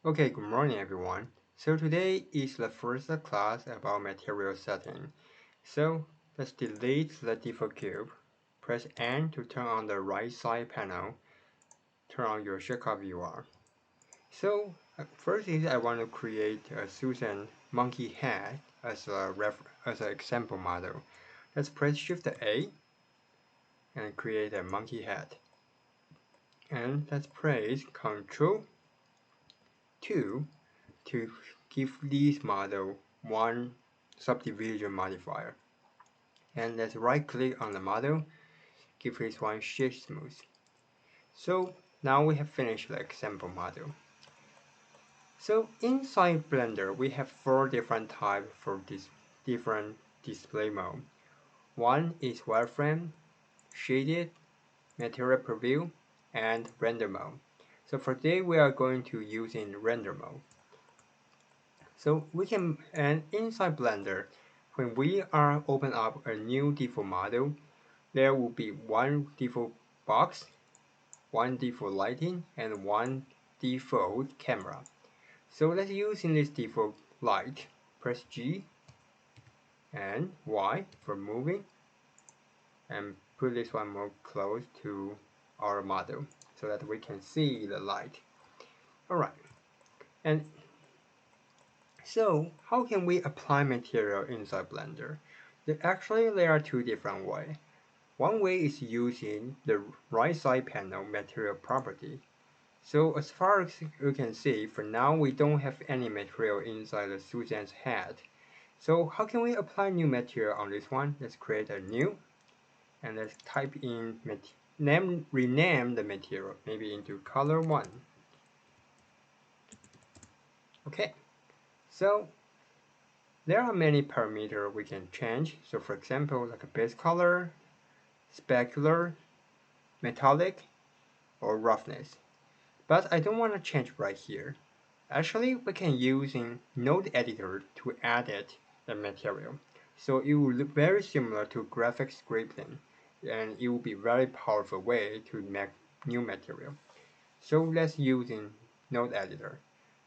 Okay, good morning everyone. So today is the first class about material setting. So let's delete the default cube. Press N to turn on the right side panel. Turn on your shortcut viewer. So first is I want to create a Susan monkey head as an example model. Let's press Shift A and create a monkey head. And let's press Ctrl 2 to give this model one subdivision modifier. And let's right click on the model, give this one shade smooth. So now we have finished the example model. So inside Blender, we have four different types for this different display mode. One is wireframe, shaded, material preview, and render mode. So for today, we are going to use in render mode. So we can, and inside Blender, when we are open up a new default model, there will be one default box, one default lighting, and one default camera. So let's use in this default light, press G and Y for moving, and put this one more close to our model so that we can see the light. Alright, and so how can we apply material inside Blender? Actually, there are two different ways. One way is using the right side panel material property. So as far as you can see, for now we don't have any material inside the Susan's head. So how can we apply new material on this one? Let's create a new, and let's type in rename the material, maybe into color 1. Okay, so there are many parameters we can change. So for example, like a base color, specular, metallic, or roughness. But I don't want to change right here. Actually, we can use in Node Editor to edit the material. So it will look very similar to graphic scripting, and it will be very powerful way to make new material. So let's use in Node Editor.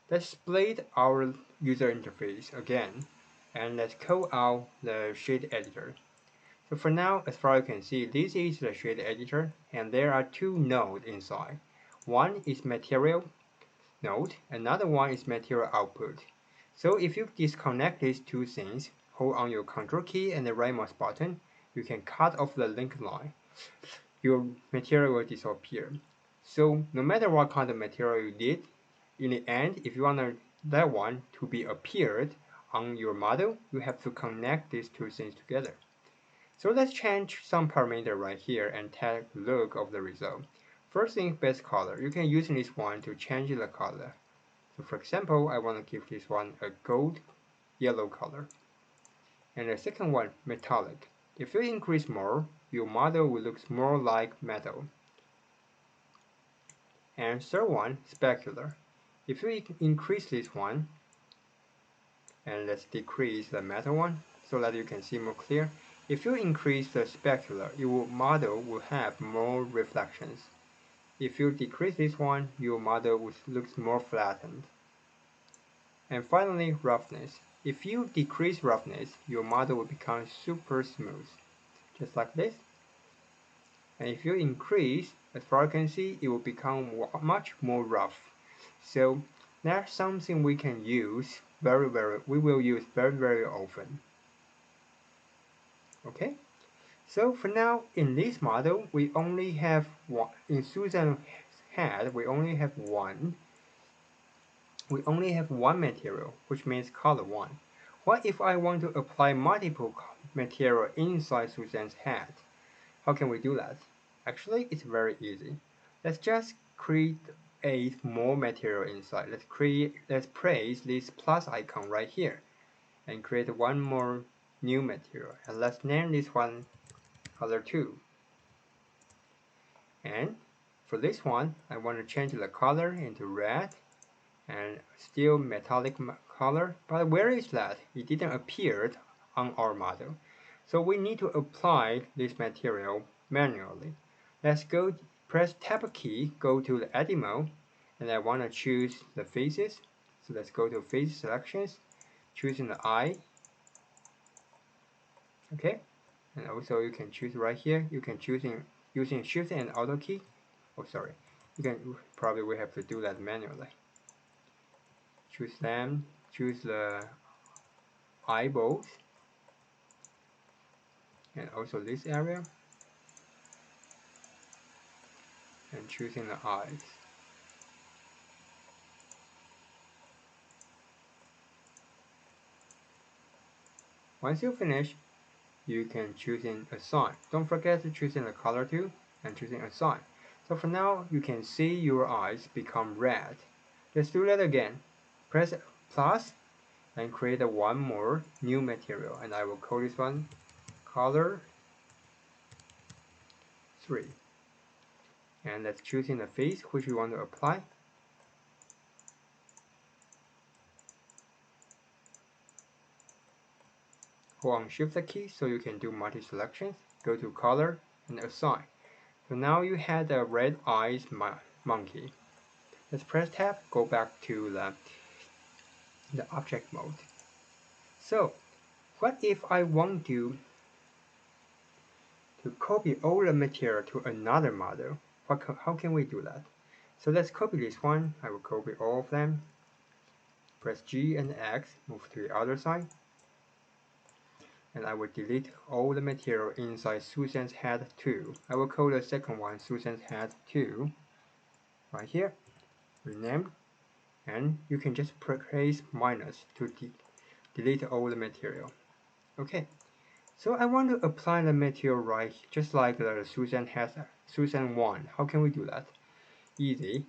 Let's split our user interface again, and let's call out the shade editor. So for now, as far as you can see, this is the shade editor, and there are two nodes inside. One is material node, another one is material output. So if you disconnect these two things, hold on your Control key and the right mouse button, you can cut off the link line. Your material will disappear. So no matter what kind of material you did, in the end, if you want that one to be appeared on your model, you have to connect these two things together. So let's change some parameter right here and take a look of the result. First thing, base color. You can use this one to change the color. So for example, I want to give this one a gold yellow color. And the second one, metallic. If you increase more, your model will look more like metal. And third one, specular. If you increase this one, and let's decrease the metal one so that you can see more clear. If you increase the specular, your model will have more reflections. If you decrease this one, your model looks more flattened. And finally, roughness. If you decrease roughness, your model will become super smooth, just like this. And if you increase, as far as you can see, it will become much more rough. So that's something we can use we will use very often. Okay, so for now in this model we only have one. In Susan's head we only have one material, which means color 1. What if I want to apply multiple material inside Susan's head? How can we do that? Actually, it's very easy. Let's just create more material inside. Let's place this plus icon right here and create one more new material. And let's name this one color 2. And for this one, I want to change the color into red and still metallic color. But where is that? It didn't appear on our model. So we need to apply this material manually. Let's go press Tab key, go to the edit mode, and I want to choose the faces. So let's go to face selections, choosing the eye. Okay, and also you can choose right here. You can choose using Shift and Auto key. Oh, sorry. You can probably we have to do that manually. Choose them. Choose the eyeballs, and also this area, and choosing the eyes. Once you finish, you can choose in assign. Don't forget to choose in the color too and choosing assign. So for now, you can see your eyes become red. Let's do that again. Press plus and create a one more new material, and I will call this one color 3. And let's choose in the face which we want to apply. Hold on Shift key so you can do multi selections. Go to color and assign. So now you had a red eyes monkey. Let's press tab, go back to the object mode. So what if I want to copy all the material to another model? How can we do that? So let's copy this one. I will copy all of them. Press G and X, move to the other side. And I will delete all the material inside Susan's head 2. I will call the second one Susan's head 2. Right here. Rename. And you can just press minus to delete all the material. Okay. So I want to apply the material right, just like the Susan has Susan 1. How can we do that? Easy.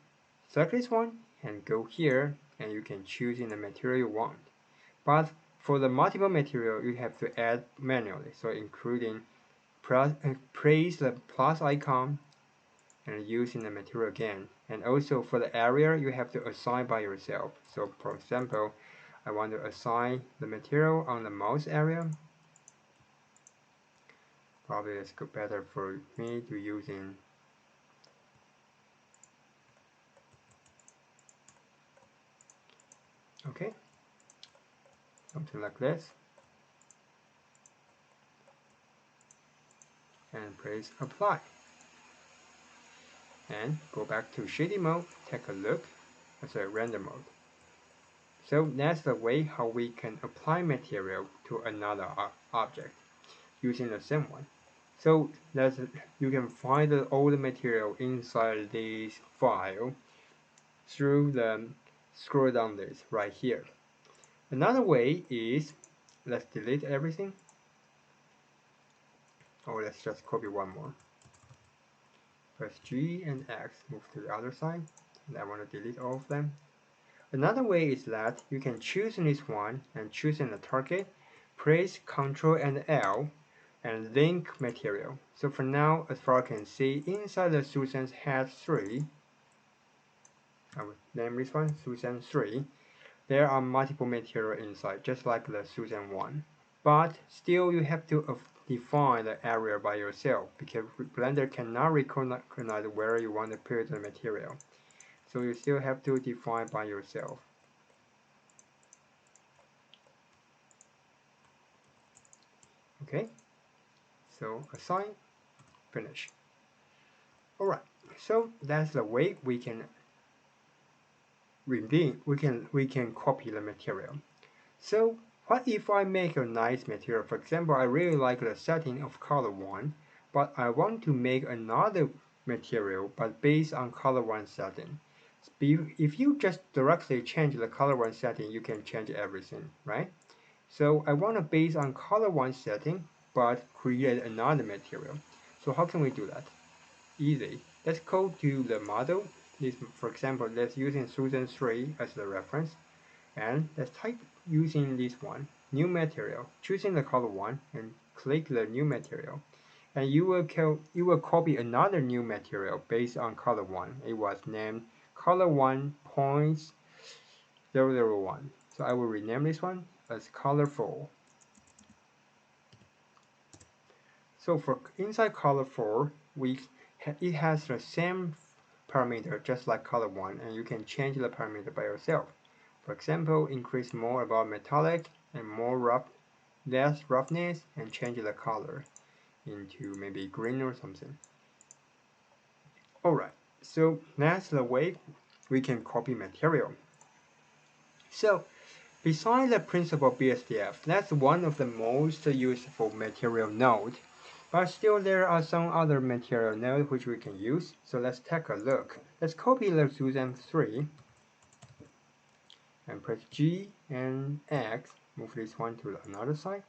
Select this one and go here, and you can choose in the material you want. But for the multiple material, you have to add manually. So including press the plus icon and using the material again. And also for the area, you have to assign by yourself. So for example, I want to assign the material on the mouse area. Probably it's better for me to using okay, something like this, and press apply, and go back to shading mode, take a look. Sorry, render mode. So that's the way how we can apply material to another object using the same one. So that's you can find all the material inside this file through the scroll down this right here. Another way is, let's delete everything, or let's just copy one more. Press G and X, move to the other side, and I want to delete all of them. Another way is that you can choose this one and choose in the target, press Ctrl and L, and link material. So for now, as far as I can see, inside the Susan's head 3, I will name this one Susan 3, there are multiple material inside, just like the Susan 1. But still you have to define the area by yourself, because Blender cannot recognize where you want to put the material. So you still have to define by yourself. Okay, so assign, finish. Alright, so that's the way we can we can copy the material. So what if I make a nice material? For example, I really like the setting of color 1, but I want to make another material but based on color 1 setting. If you just directly change the color 1 setting, you can change everything, right? So I want to base on color 1 setting but create another material. So how can we do that? Easy. Let's go to the model. This, for example, let's using Susan 3 as the reference. And let's type using this one, new material, choosing the color 1 and click the new material. And you will copy another new material based on color 1. It was named color 1.001. So I will rename this one as color 4. So for inside color 4, it has the same parameter just like color 1, and you can change the parameter by yourself. For example, increase more about metallic and less roughness, and change the color into maybe green or something. Alright, so that's the way we can copy material. So besides the principal BSDF, that's one of the most useful material node. But still there are some other material nodes which we can use. So let's take a look. Let's copy the SUSE-M3 and press G and X, move this one to another side.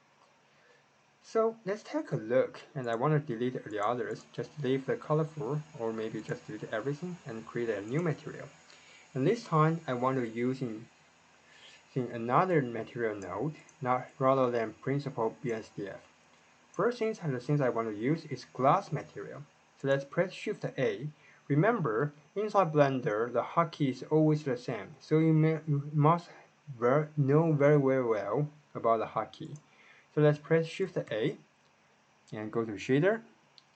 So let's take a look, and I want to delete the others, just leave the colorful, or maybe just delete everything and create a new material. And this time I want to use in another material node, rather than principal BSDF. First thing, the things I want to use is glass material. So let's press Shift A. Remember, inside Blender, the hotkey is always the same, so you must know very well about the hotkey. So let's press Shift A and go to Shader,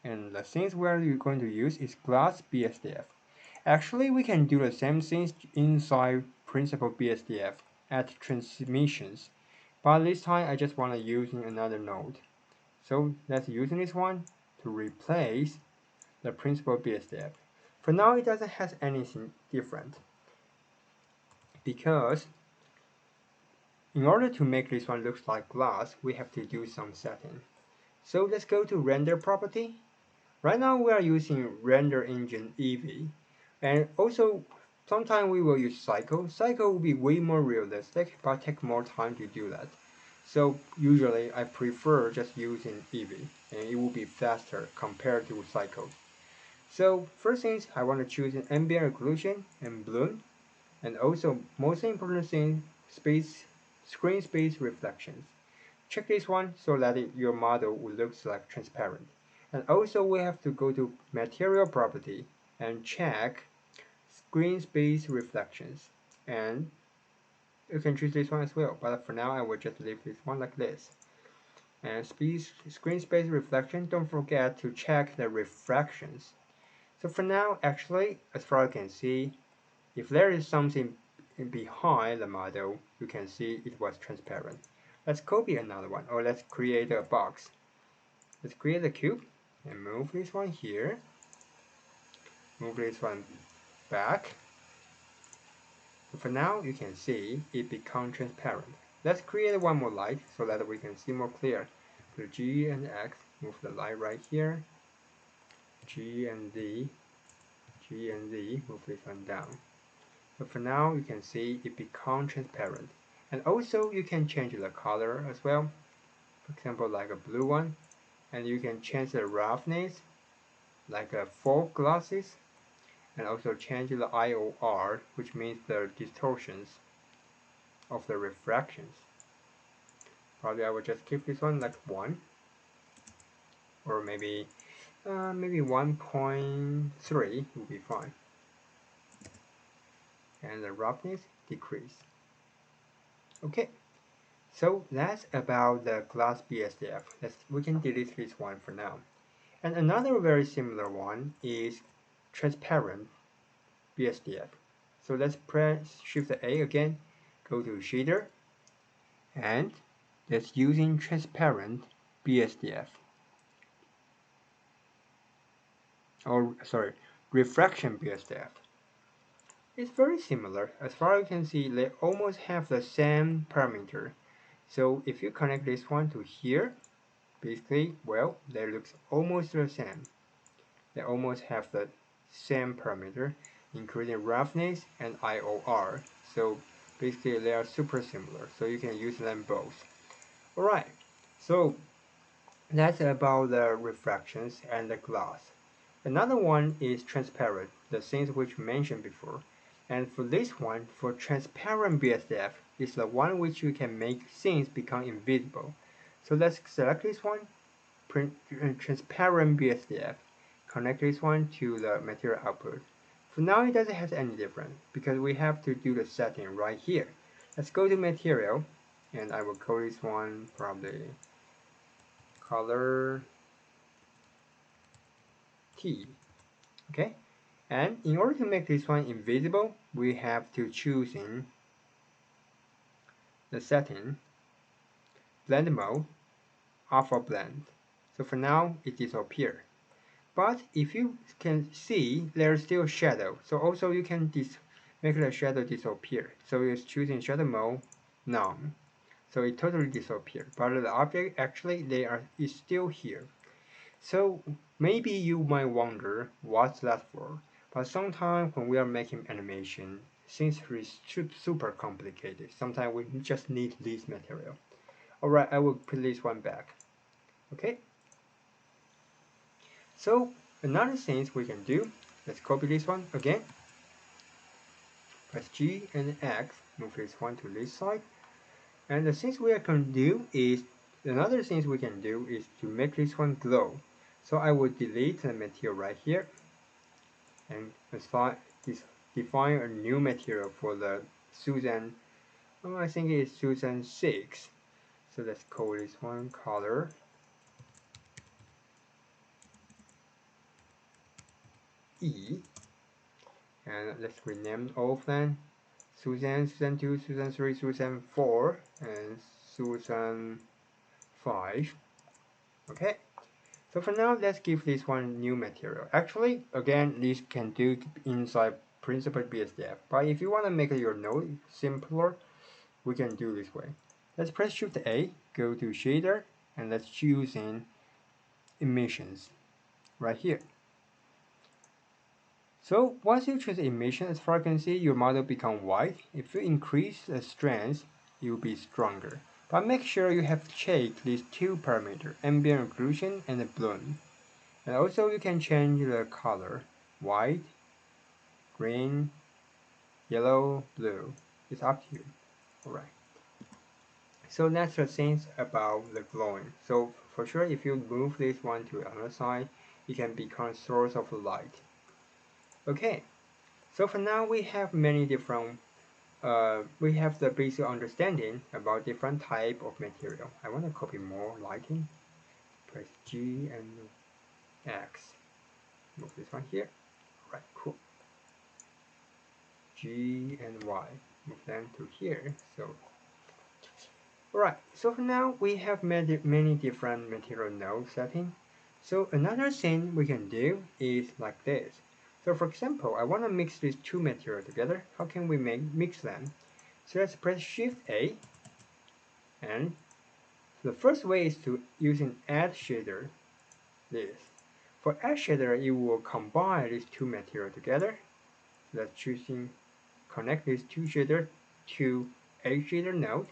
and the things we're going to use is Glass BSDF. Actually, we can do the same things inside Principal BSDF at Transmissions, but this time I just want to use in another node. So let's use this one to replace the Principal BSDF. For now, it doesn't have anything different, because in order to make this one look like glass, we have to do some setting. So let's go to Render Property. Right now we are using Render Engine Eevee, and also sometimes we will use Cycle. Cycle will be way more realistic, but take more time to do that. So usually I prefer just using Eevee, and it will be faster compared to Cycle. So first things, I want to choose an ambient occlusion and bloom, and also most important thing, screen space reflections. Check this one so that your model will look like transparent. And also we have to go to material property and check screen space reflections. And you can choose this one as well, but for now I will just leave this one like this. And screen space reflection, don't forget to check the refractions. So for now, actually, as far as you can see, if there is something behind the model, you can see it was transparent. Let's copy another one, or let's create a box. Let's create a cube and move this one here. Move this one back. And for now, you can see it becomes transparent. Let's create one more light so that we can see more clear. Put G and X, move the light right here. G and Z, G and Z, move this one down. But for now, you can see it becomes transparent. And also, you can change the color as well. For example, like a blue one. And you can change the roughness, like a fog glasses. And also change the IOR, which means the distortions of the refractions. Probably I will just keep this one like 1. Or maybe 1.3 will be fine. And the roughness decrease. Okay, so that's about the glass BSDF. We can delete this one for now. And another very similar one is transparent BSDF. So let's press Shift A again, go to Shader, and let's using transparent BSDF. Or sorry, refraction BSDF. It's very similar. As far as you can see, they almost have the same parameter. So if you connect this one to here, basically, well, they look almost the same. They almost have the same parameter, including roughness and IOR. So basically, they are super similar. So you can use them both. Alright, so that's about the refractions and the glass. Another one is transparent, the things which mentioned before. And for this one, for transparent BSDF, is the one which you can make things become invisible. So let's select this one, transparent BSDF. Connect this one to the material output. For now, it doesn't have any difference because we have to do the setting right here. Let's go to material, and I will call this one probably color T. Okay, And in order to make this one invisible, we have to choose in the setting, blend mode, alpha blend. So for now, it disappears. But if you can see, there's still shadow. So also you can make the shadow disappear. So it's choosing shadow mode, none. So it totally disappeared. But the object actually is still here. So maybe you might wonder what's that for. But sometimes when we are making animation, things are super complicated. Sometimes we just need this material. Alright, I will put this one back. Okay. So another thing we can do, let's copy this one again. Press G and X, move this one to this side. And the things we can do is, another things we can do is to make this one glow. So I will delete the material right here and define a new material for the Susan, I think it's Susan 6. So let's call this one color E. And let's rename all of them. Susan, Susan 2, Susan 3, Susan 4, and Susan 5. Okay. So for now, let's give this one new material. Actually, again, this can do inside Principled BSDF. But if you want to make your node simpler, we can do this way. Let's press Shift A, go to Shader, and let's choose in Emissions right here. So once you choose emission, as far as you can see, your model become white. If you increase the strength, it will be stronger. But make sure you have checked these two parameters, ambient occlusion and the bloom. And also you can change the color, white, green, yellow, blue. It's up to you. Alright. So that's the things about the glowing. So for sure, if you move this one to the other side, it can become source of light. Okay. So for now, we have many different we have the basic understanding about different type of material. I want to copy more lighting. Press G and X. Move this one here. Right, cool. G and Y. Move them to here. So, alright. So for now, we have many different material node setting. So another thing we can do is like this. So for example, I want to mix these two materials together. How can we mix them? So let's press Shift A, and the first way is to using Add Shader. This. For Add Shader, it will combine these two materials together. Let's choosing connect these two shaders to a shader node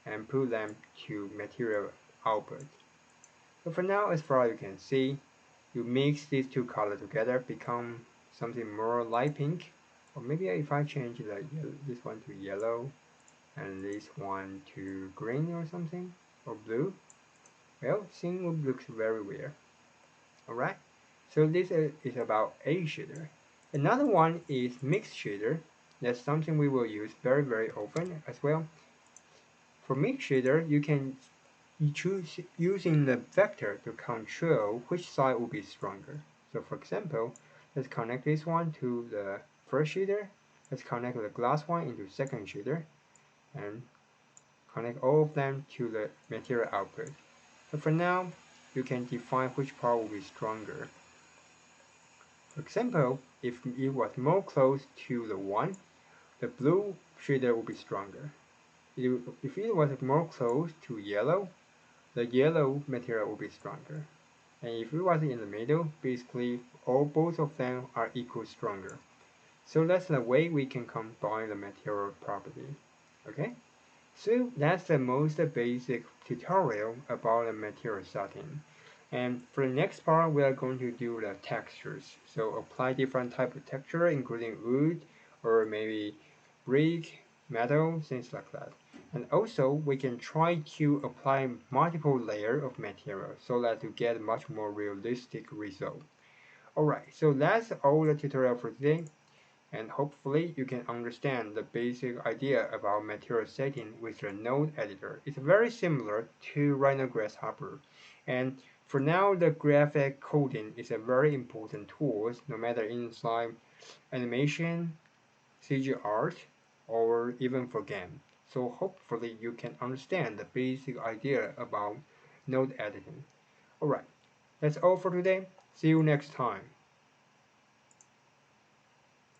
and put them to material output. So for now, as far as you can see, you mix these two colors together, become something more light pink. Or maybe if I change this one to yellow and this one to green or something, or blue, well, thing looks very weird. Alright, so this is about a shader. Another one is mix shader. That's something we will use very often as well. For mix shader, you can choose using the vector to control which side will be stronger. So for example, let's connect this one to the first shader. Let's connect the glass one into second shader and connect all of them to the material output. So for now, you can define which part will be stronger. For example, if it was more close to the 1, the blue shader will be stronger. If it was more close to yellow, the yellow material will be stronger. And if it was in the middle, basically both of them are equal stronger. So that's the way we can combine the material property. Okay? So that's the most basic tutorial about the material setting. And for the next part, we are going to do the textures. So apply different type of texture, including wood or maybe brick, metal, things like that. And also, we can try to apply multiple layers of material so that to get much more realistic result. Alright, so that's all the tutorial for today. And hopefully you can understand the basic idea about material setting with the node editor. It's very similar to Rhino Grasshopper. And for now, the graphic coding is a very important tool, no matter inside animation, CG art, or even for game. So hopefully you can understand the basic idea about node editing. Alright, that's all for today. See you next time.